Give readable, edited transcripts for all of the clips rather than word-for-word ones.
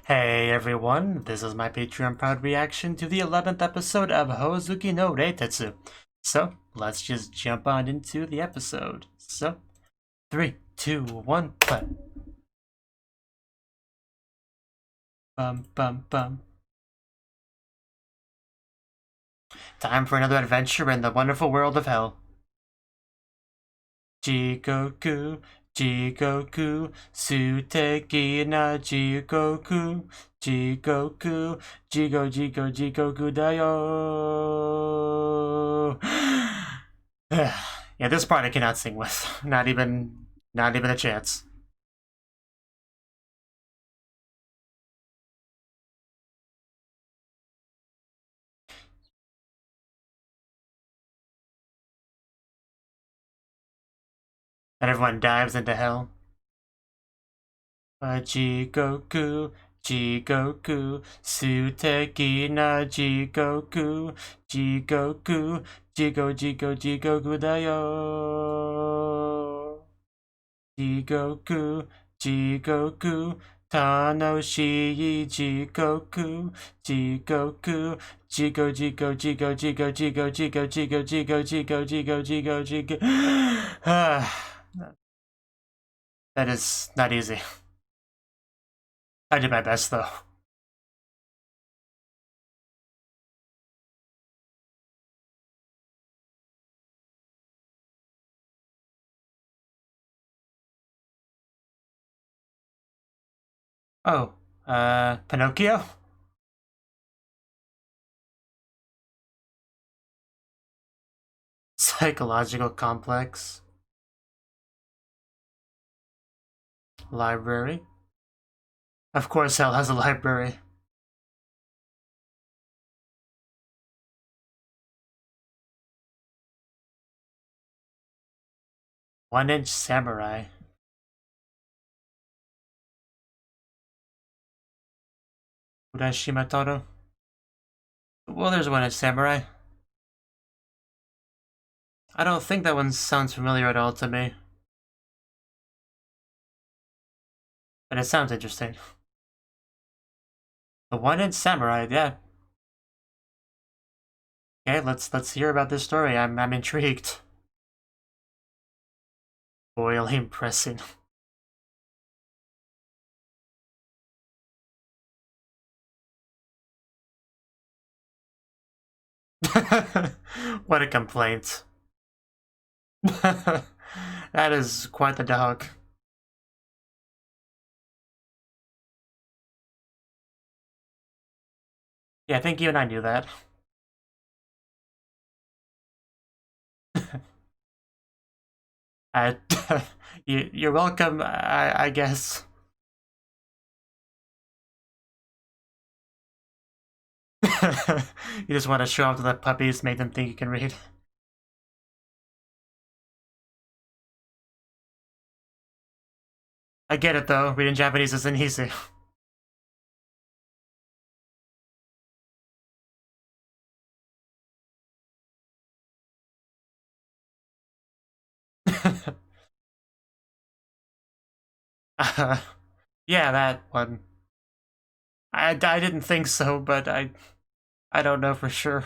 Hey everyone, this is my Patreon proud reaction to the 11th episode of Hoozuki no Reitetsu. So, let's just jump on into the episode. So, 3, 2, 1, play. Bum bum bum. Time for another adventure in the wonderful world of hell. Jigoku, Jigoku, Suteki na Jigoku, Jigoku, Jigoku dayo. Yeah, this part I cannot sing with. Not even a chance. And everyone dives into hell. Jigoku, Jigoku, Suteki na Jigoku, Jigoku, Jigoku dayo. Jigoku, Jigoku, Tanoshii Jigoku, Jigoku, Jigo. That is not easy. I did my best though. Oh, Pinocchio? Psychological complex. Library. Of course hell has a library. One-inch samurai. Urashima Toro. Well, there's One-inch samurai. I don't think that one sounds familiar at all to me. But it sounds interesting. The One-inch samurai, yeah. Okay, let's hear about this story. I'm intrigued. Boiling pressing. What a complaint. That is quite the dog. Yeah, I think you and I knew that. You're welcome, I guess. You just want to show off to the puppies, make them think you can read. I get it though, reading Japanese isn't easy. Yeah, that one. I didn't think so, but I don't know for sure.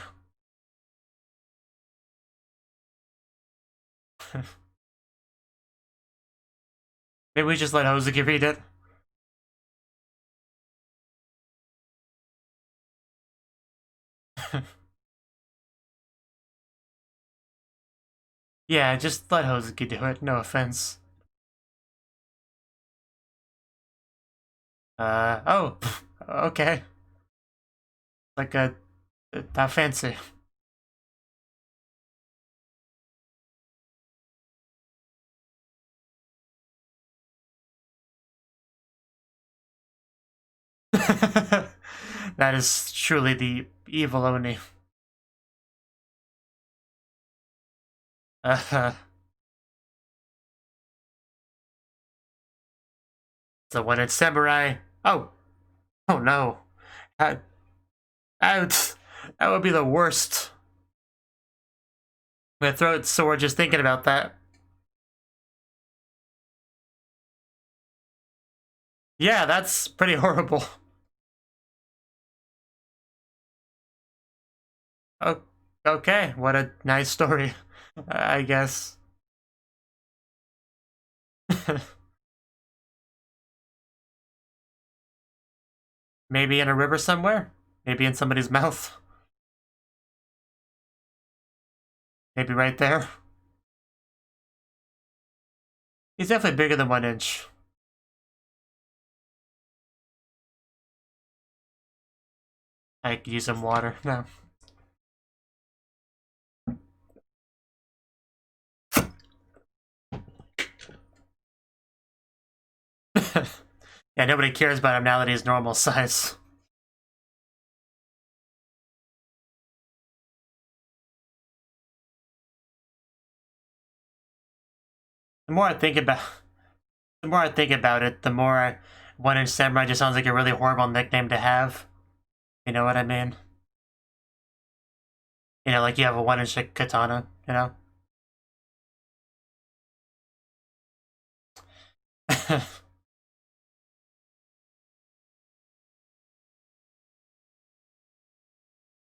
Maybe we just let Hoozuki read it. Yeah, just let Hoozuki do it, no offense. Oh, okay. Like that fancy. That is truly the evil Oni. The One-inch samurai. Oh, oh no. That would be the worst. My throat's sore just thinking about that. Yeah, that's pretty horrible. Oh, okay, what a nice story, I guess. Maybe in a river somewhere? Maybe in somebody's mouth? Maybe right there? He's definitely bigger than 1 inch. I could use some water. No. Yeah, nobody cares about him now that he's normal size. The more I think about it, the more 1 inch samurai just sounds like a really horrible nickname to have. You know what I mean? You know, like you have a 1 inch katana, you know?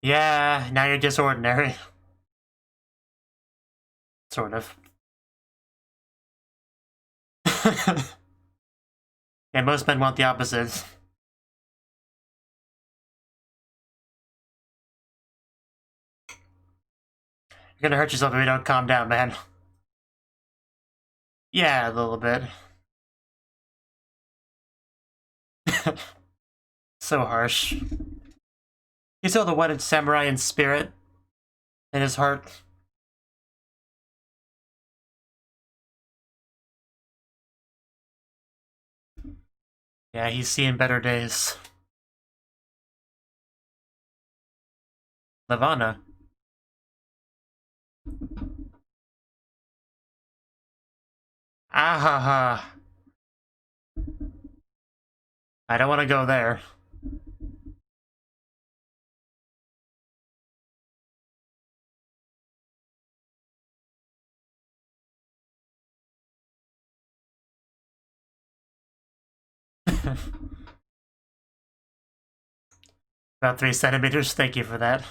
Yeah, now you're just ordinary. Sort of. Yeah, most men want the opposite. You're gonna hurt yourself if you don't calm down, man. Yeah, a little bit. So harsh. He's still the 1 inch samurai in spirit. In his heart. Yeah, he's seeing better days. Lavana. Ahaha. I don't want to go there. About 3 centimeters, thank you for that.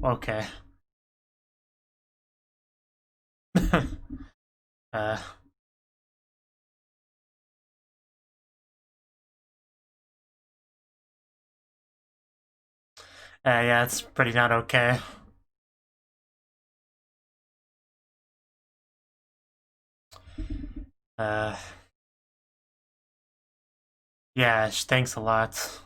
Okay. uh... yeah, it's pretty not okay. Uh... Yeah, thanks a lot.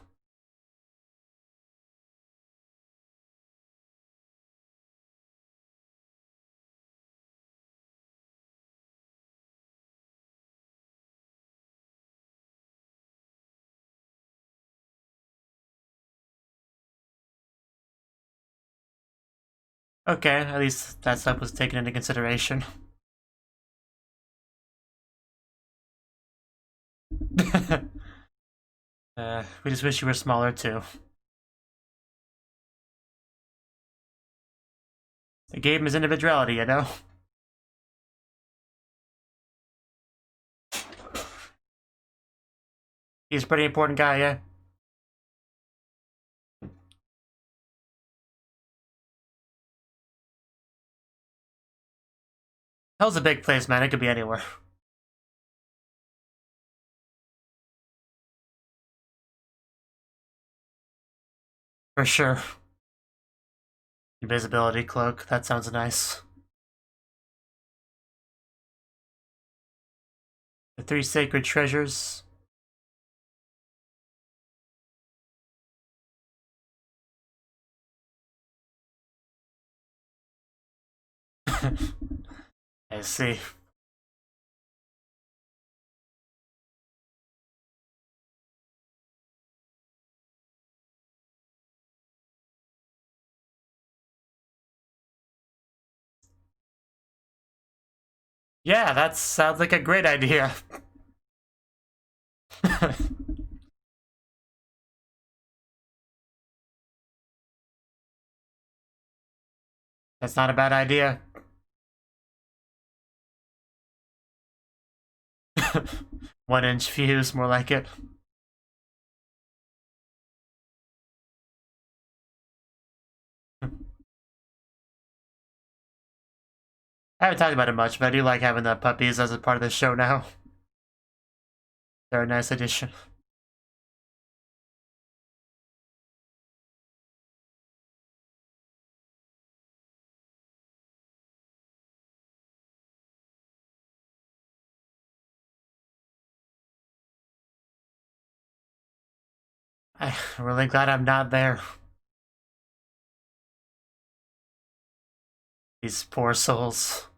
Okay, at least that stuff was taken into consideration. We just wish you were smaller too. It gave him his individuality, you know? He's a pretty important guy, yeah? Hell's a big place, man. It could be anywhere. For sure. Invisibility cloak. That sounds nice. The 3 sacred treasures. I see. Yeah, that sounds like a great idea. That's not a bad idea. 1-inch views, more like it. I haven't talked about it much, but I do like having the puppies as a part of the show now. They're a nice addition. I'm really glad I'm not there. These poor souls.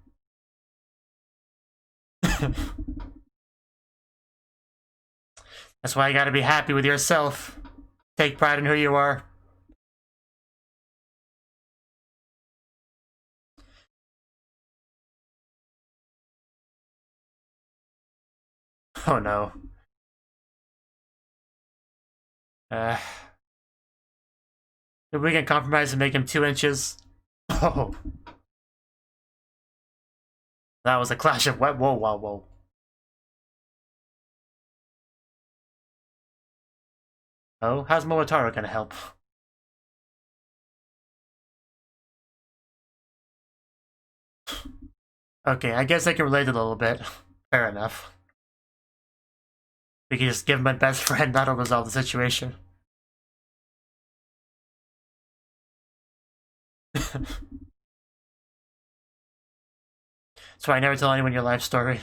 That's why you gotta be happy with yourself. Take pride in who you are. Oh no. If we can compromise and make him 2 inches. Oh. That was a clash of whoa, whoa, whoa. Oh, how's Momotaro gonna help? Okay, I guess I can relate it a little bit. Fair enough. We can just give him a best friend, that'll resolve the situation. That's why I never tell anyone your life story.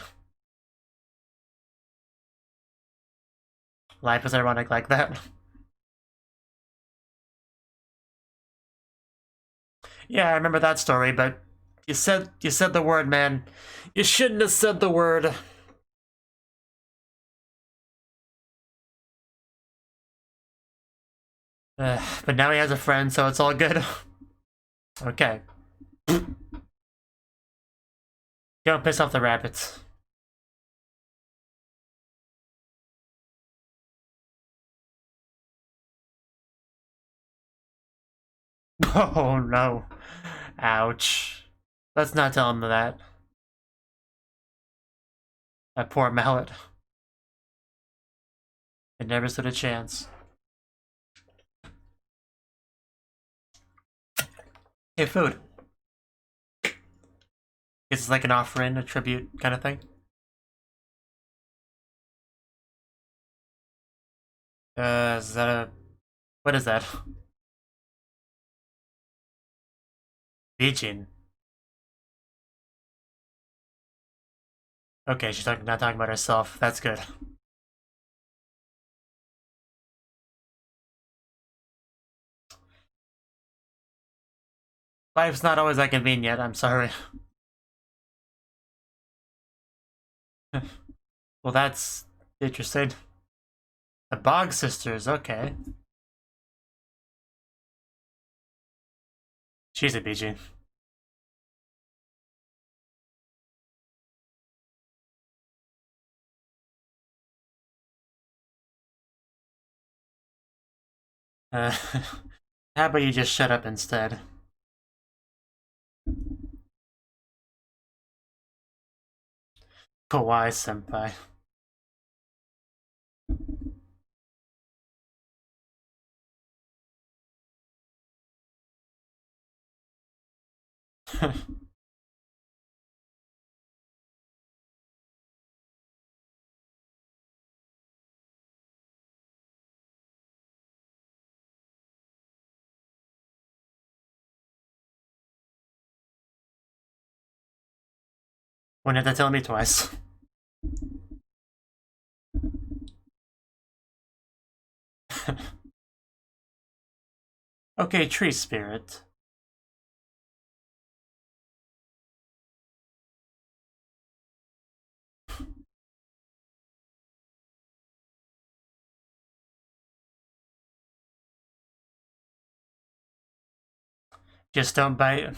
Life is ironic like that. Yeah, I remember that story, but you said the word, man. You shouldn't have said the word. But now he has a friend, so it's all good. Okay. Don't piss off the rabbits. Oh no. Ouch. Let's not tell him that. That poor mallet. It never stood a chance. Hey, food. It's like an offering, a tribute kind of thing. Is that a... What is that? Beijing. Okay, she's not talking about herself. That's good. Life's not always that convenient, I'm sorry. Well, that's interesting. The Bog Sisters, okay. She's a BG. How about you just shut up instead? Kawaii-senpai. Wouldn't have to tell me twice. Okay, tree spirit. Just don't bite.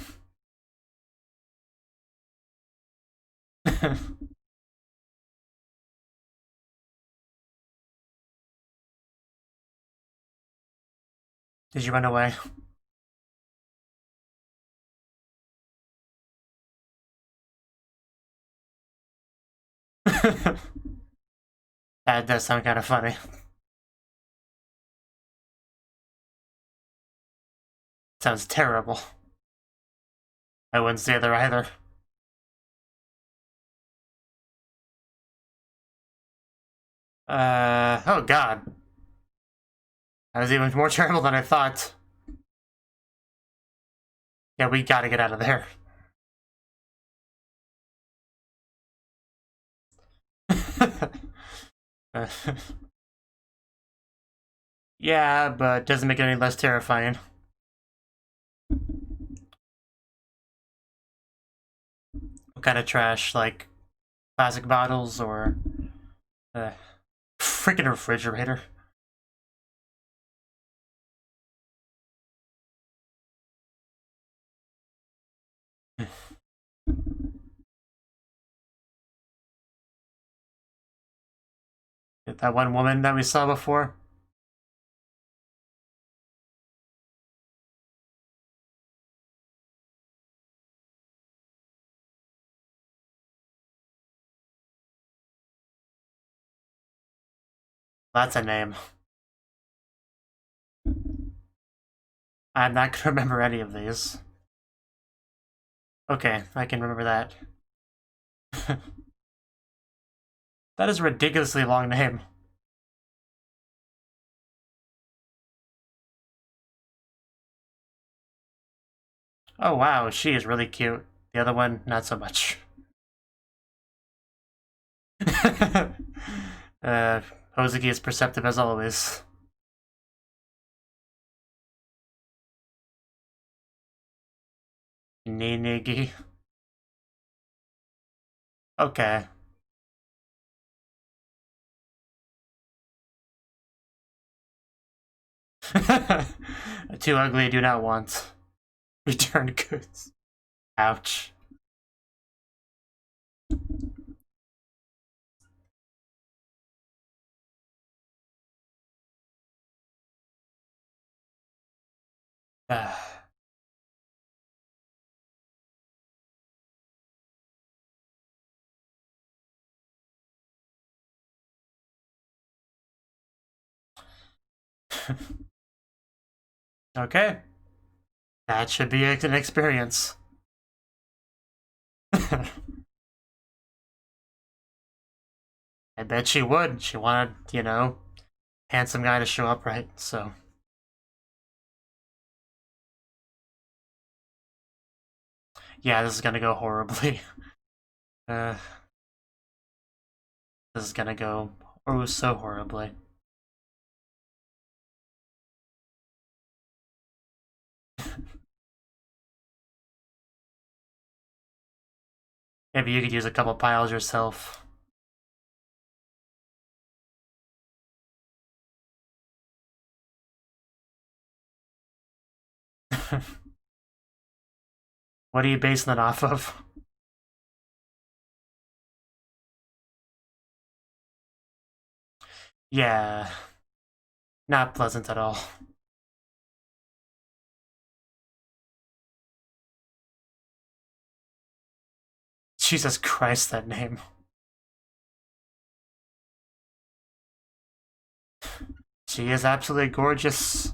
Did you run away? That does sound kind of funny. Sounds terrible. I wouldn't say there either. Oh god. That was even more terrible than I thought. Yeah, we gotta get out of there. Yeah, but doesn't make it any less terrifying. What kind of trash? Like plastic bottles or freaking refrigerator? That one woman that we saw before? That's a name. I'm not gonna remember any of these. Okay, I can remember that. That is a ridiculously long name. Oh wow, she is really cute. The other one, not so much. Hoozuki is perceptive as always. Ninigi. Okay. Too ugly, I do not want. Return goods. Ouch. Okay. That should be an experience. I bet she would. She wanted, you know, handsome guy to show up, right? So. Yeah, this is gonna go horribly. This is gonna go oh so horribly. Maybe you could use a couple piles yourself. What are you basing that off of? Yeah. Not pleasant at all. Jesus Christ, that name. She is absolutely gorgeous.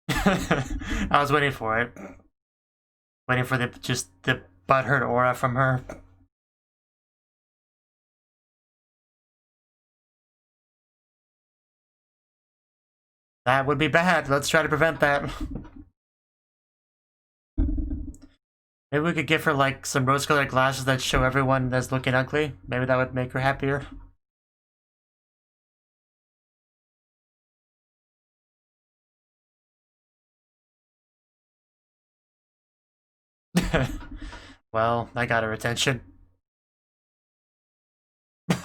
I was waiting for it. Waiting for the butthurt aura from her. That would be bad. Let's try to prevent that. Maybe we could give her like some rose-colored glasses that show everyone that's looking ugly. Maybe that would make her happier. Well, I got her attention.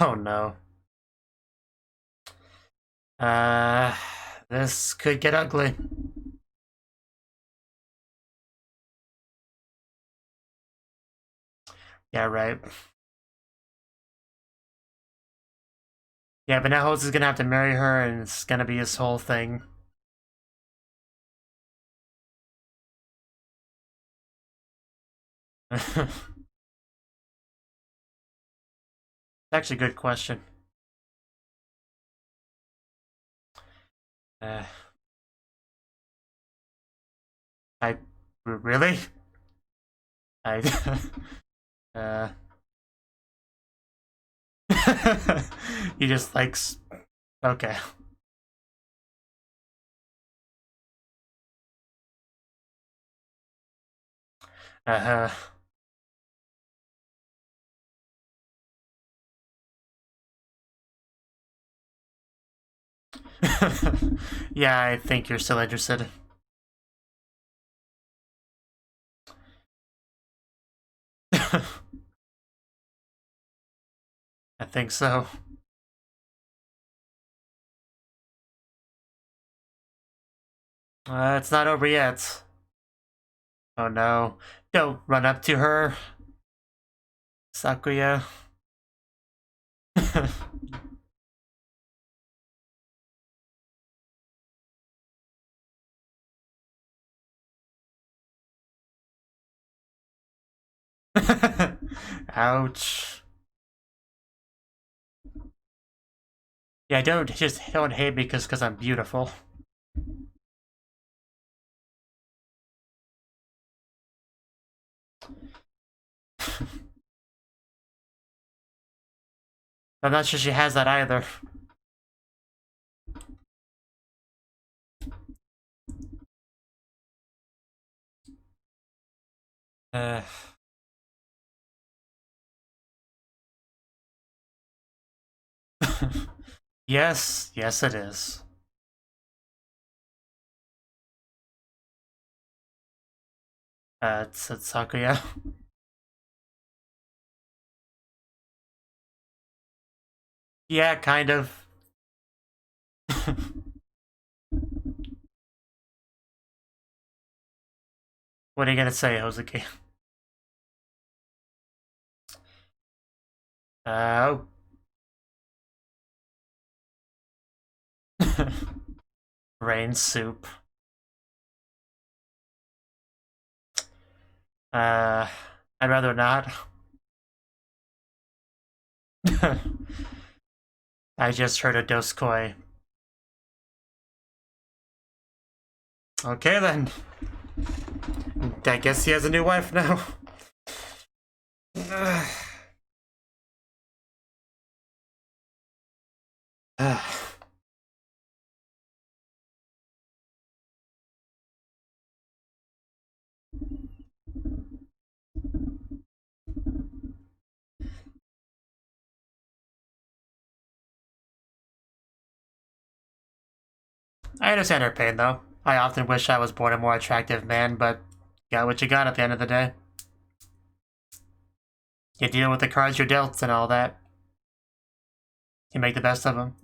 Oh no. This could get ugly. Yeah, right. Yeah, but now Hose is gonna have to marry her, and it's gonna be his whole thing. That actually a good question. I really? He just likes. Okay. Uh-huh. Yeah, I think you're still interested. I think so. It's not over yet. Oh no. Don't run up to her, Sakuya. Ouch. Yeah, don't hate me because I'm beautiful. I'm not sure she has that either. Yes, yes it is. It's Sakuya. Yeah, kind of. What are you gonna say, Hoozuki? Oh. Rain soup. I'd rather not. I just heard a doskoi. Okay then. I guess he has a new wife now. I understand her pain, though. I often wish I was born a more attractive man, but got what you got at the end of the day. You deal with the cards you're dealt and all that. You make the best of them.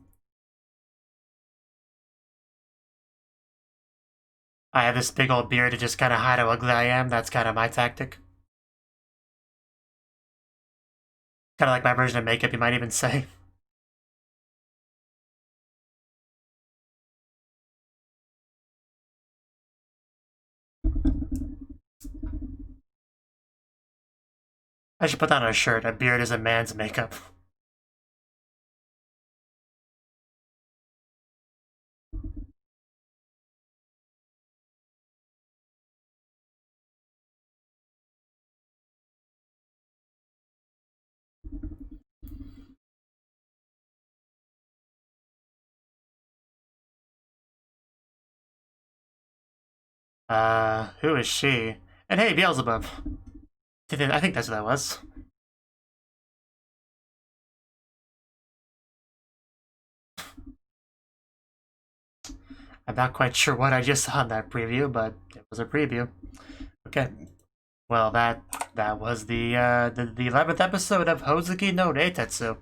I have this big old beard to just kind of hide how ugly I am. That's kind of my tactic. Kind of like my version of makeup, you might even say. I should put that on a shirt. A beard is a man's makeup. Who is she? And hey, Beelzebub. I think that's what that was. I'm not quite sure what I just saw in that preview, but it was a preview. Okay. Well, that was the 11th episode of Hoozuki no Reitetsu.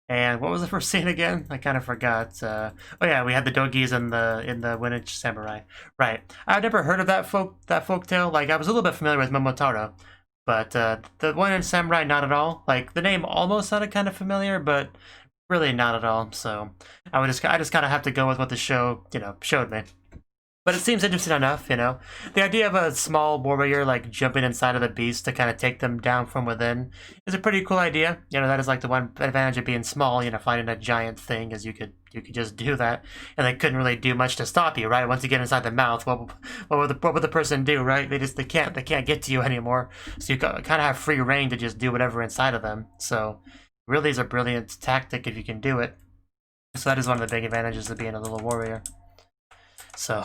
And what was the first scene again? I kind of forgot. Oh yeah, we had the doggies in the Lineage Samurai. Right. I've never heard of that folk tale. Like I was a little bit familiar with Momotaro, but the one in Samurai not at all. Like the name almost sounded kind of familiar, but really not at all. So I just kind of have to go with what the show showed me. But it seems interesting enough, you know. The idea of a small warrior like jumping inside of the beast to kind of take them down from within is a pretty cool idea. You know, that is like the one advantage of being small. You know, fighting a giant thing is you could just do that, and they couldn't really do much to stop you, right? Once you get inside the mouth, what would the person do, right? They can't get to you anymore. So you kind of have free reign to just do whatever inside of them. So really, is a brilliant tactic if you can do it. So that is one of the big advantages of being a little warrior. So,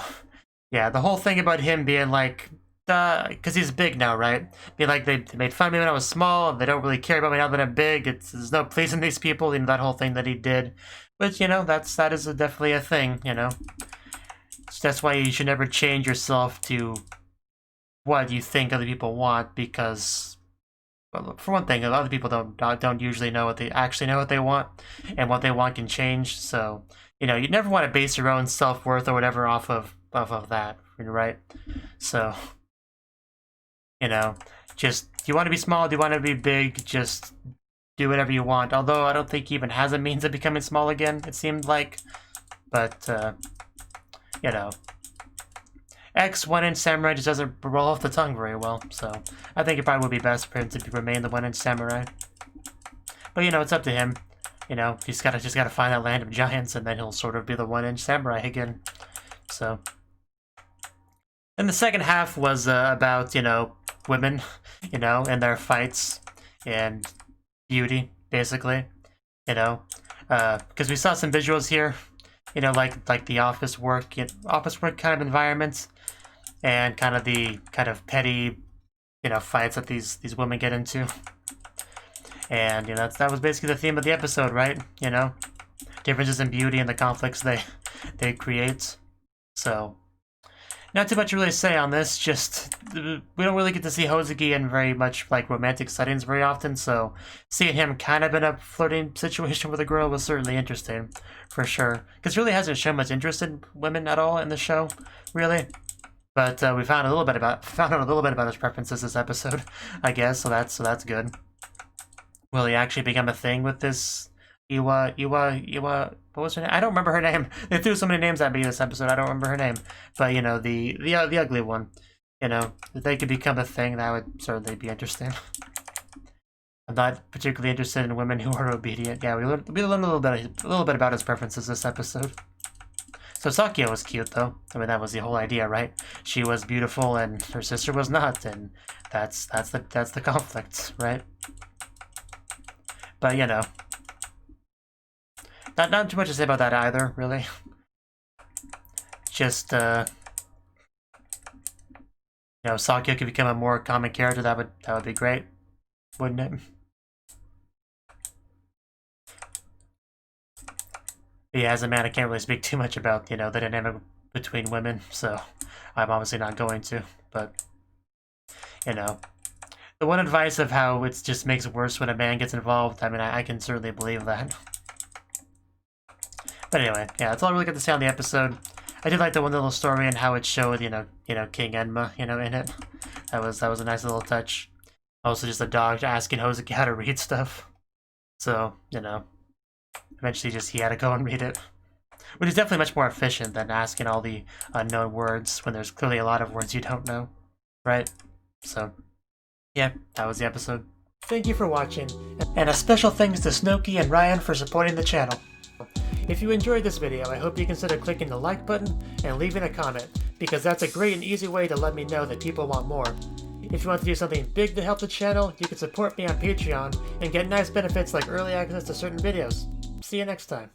yeah, the whole thing about him being like, because he's big now, right? Being like, they made fun of me when I was small, they don't really care about me now that I'm big, there's no pleasing these people, you know, that whole thing that he did. But, you know, that is definitely a thing, you know? That's why you should never change yourself to what you think other people want, because, well, for one thing, other people don't usually know what they actually know what they want, and what they want can change, so... You know, you never want to base your own self-worth or whatever off of that, right? So, you know, just, do you want to be small? Do you want to be big? Just do whatever you want. Although I don't think he even has a means of becoming small again, it seemed like. But, you know, X one-inch samurai just doesn't roll off the tongue very well. So I think it probably would be best for him to remain the one-inch samurai. But, you know, it's up to him. You know, he's just gotta find that land of giants, and then he'll sort of be the one-inch samurai again. So, and the second half was about, you know, women, you know, and their fights and beauty, basically. You know, because we saw some visuals here, you know, like the office work kind of environments, and kind of petty, you know, fights that these women get into. And, you know, that was basically the theme of the episode, right? You know, differences in beauty and the conflicts they create. So, not too much to really say on this, just, we don't really get to see Hoozuki in very much, like, romantic settings very often, so seeing him kind of in a flirting situation with a girl was certainly interesting, for sure. Because he really hasn't shown much interest in women at all in the show, really. But we found out a little bit about his preferences this episode, I guess, so that's good. Will he actually become a thing with this Iwa, what was her name? I don't remember her name. They threw so many names at me this episode, I don't remember her name. But, you know, the ugly one. You know, if they could become a thing, that would certainly be interesting. I'm not particularly interested in women who are obedient. Yeah, we learned a little bit about his preferences this episode. So Sakyo was cute, though. I mean, that was the whole idea, right? She was beautiful, and her sister was not, and that's the conflict, right? But, you know, not too much to say about that either, really. Just, you know, Sakyo could become a more common character, that would be great, wouldn't it? Yeah, as a man, I can't really speak too much about, you know, the dynamic between women, so I'm obviously not going to, but, you know. The one advice of how it just makes it worse when a man gets involved, I mean, I can certainly believe that. But anyway, yeah, that's all I really got to say on the episode. I did like the one little story and how it showed, you know, King Enma, you know, in it. That was a nice little touch. Also, just a dog asking Hoozuki how to read stuff. So, you know, eventually he had to go and read it. Which is definitely much more efficient than asking all the unknown words when there's clearly a lot of words you don't know, right? So, yeah, that was the episode. Thank you for watching, and a special thanks to Cnouki and Ryan for supporting the channel. If you enjoyed this video, I hope you consider clicking the like button and leaving a comment, because that's a great and easy way to let me know that people want more. If you want to do something big to help the channel, you can support me on Patreon and get nice benefits like early access to certain videos. See you next time.